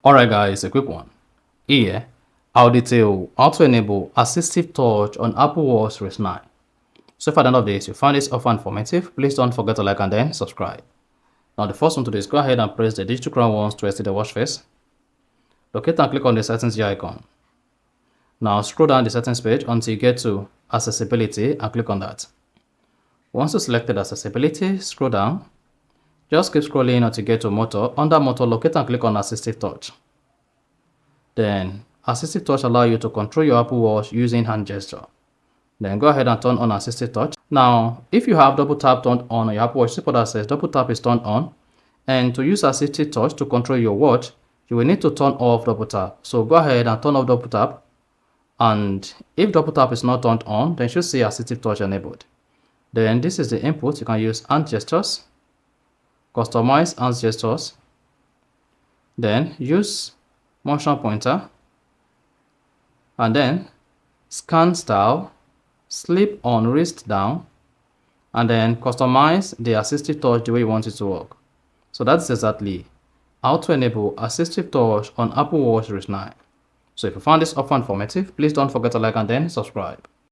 Alright guys, a quick one. Here, I'll detail how to enable assistive touch on Apple Watch Series 9. So if at the end of this you find this offer informative, please don't forget to like and then subscribe. Now the first one to do is go ahead and press the digital crown once to exit the watch face. Locate and click on the settings gear icon. Now scroll down the settings page until you get to accessibility and click on that. Once you selected accessibility, scroll down. Just keep scrolling until you get to motor. Under motor, locate and click on assistive touch. Then assistive touch allows you to control your Apple Watch using hand gesture. Then go ahead and turn on assistive touch. Now, if you have double tap turned on your Apple Watch, see what that says double tap is turned on. And to use assistive touch to control your watch, you will need to turn off double tap. So go ahead and turn off double tap. And if double tap is not turned on, then you should see assistive touch enabled. Then this is the input. You can use hand gestures, customize hand gestures, then use motion pointer, and then scan style, sleep on wrist down, and then customize the assistive touch the way you want it to work. So that's exactly how to enable assistive touch on Apple Watch Series 9. So if you found this offer informative, please don't forget to like and then subscribe.